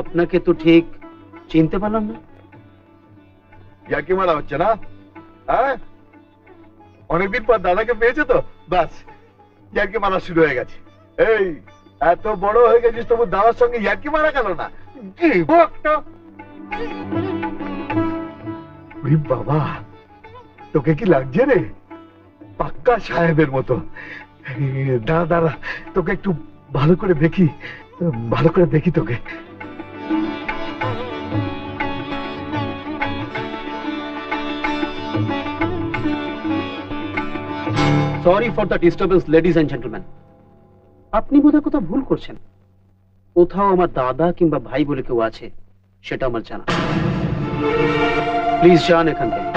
আপনাকে তো ঠিক চিনতে পারলাম না। ইয়ার্কি মারা হচ্ছে না? হ্যাঁ, অনেকদিন পর দাদাকে পেয়েছে তো, বাস ইয়ার্কি মারা শুরু হয়ে গেছে। এই এত বড় হয়ে গেছিস, তবু দাদার সঙ্গে ইয়ার্কি মারা গেল না? কি বকটা! বাবা, তোকে কি লাগছে রে? পাক্কা সাহেবের মতো। দাঁড়া দাঁড়া, তোকে একটু ভালো করে দেখি, ভালো করে দেখি তোকে। Sorry for the disturbance ladies and gentleman. আপনি বোধহয় কোথাও ভুল করছেন। কোথাও আমার দাদা কিংবা ভাই বলে কেউ আছে সেটা আমার জানা। প্লিজ যান এখান থেকে।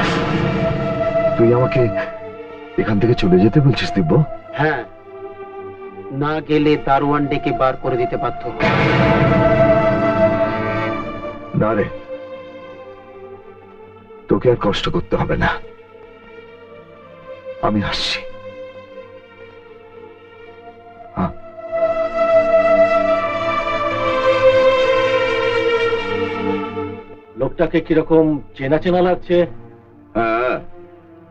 তুই আমাকে এখান থেকে চলে যেতে বলছিস দিব্য? হ্যাঁ, না গেলে দারোয়ান ডেকে বার করে দিতে বাধ্য হব। না রে, তোকে আর কষ্ট করতে হবে না, আমি আসছি। লোকটাকে কিরকম চেনা চেনা লাগছে? হ্যাঁ,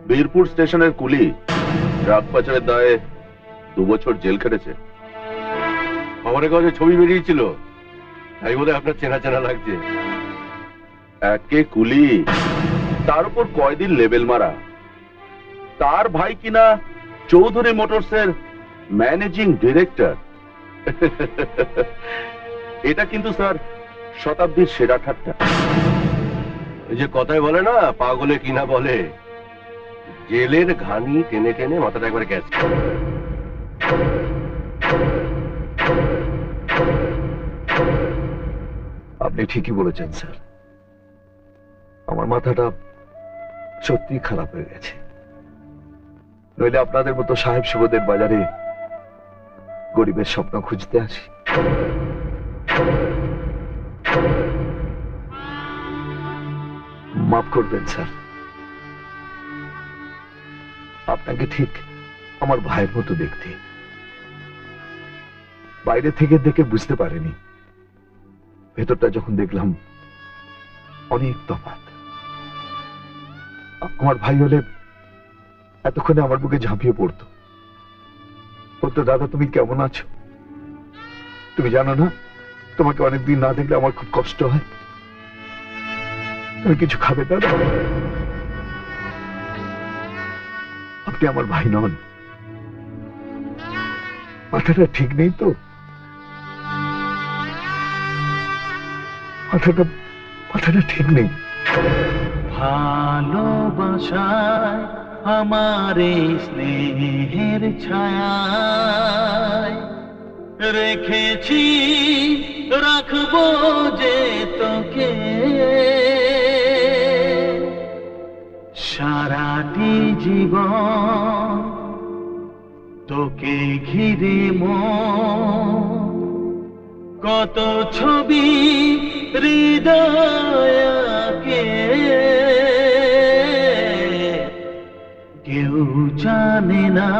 বীরপুর স্টেশনের কুলি, ট্রাক পাচারের দায়ে 2 বছর জেল খেটেছে। খবরের কাগজে ছবি বেরিয়েছিল, তাই বোধহয় আপনার চেনা চেনা লাগছে। একে কুলি, তার উপর কয়দিন লেবেল মারা। তার ভাই কিনা চৌধুরী মোটরসের ম্যানেজিং ডিরেক্টর। এটা কিন্তু স্যার শতাব্দীর সেরা ঠাট্টা। এই যে কথায় বলে না, পাগলে কিনা বলে, জেলের ঘানি টেনে টেনে মাথাটা একবার গ্যাস করে। আপনি ঠিকই বলেছেন স্যার, আমার মাথাটা সত্যি খারাপ হয়ে গেছে। নইলে আপনাদের মতো সাহেব সুবোদের বাজারে গরিবের স্বপ্ন খুঁজতে আসি। মাফ করবেন স্যার, আপনাকে ঠিক আমার ভাইয়ের মতো দেখতে। বাইরে থেকে দেখে বুঝতে পারিনি, ভেতরটা যখন দেখলাম অনেক তফাৎ। আমার ভাই হলে এতক্ষণে আমার বুকে ঝাঁপিয়ে পড়তো, বলতো, দাদা তুমি কেমন আছো? তুমি জানো না, তোমাকে অনেকদিন না দেখলে আমার খুব কষ্ট হয়। তুমি কিছু খাবে দাদা? আপনি আমার ভাই নন, মাথাটা ঠিক নেই তো? মাথাটা ঠিক নেই। ভালোবাসায় আমার এই স্নেহের ছায়ায় রেখেছি, রাখবো যে তোকে সারাটি জীবন, তোকে ঘিরে মন, কত ছবি হৃদয়কে কেউ জানে না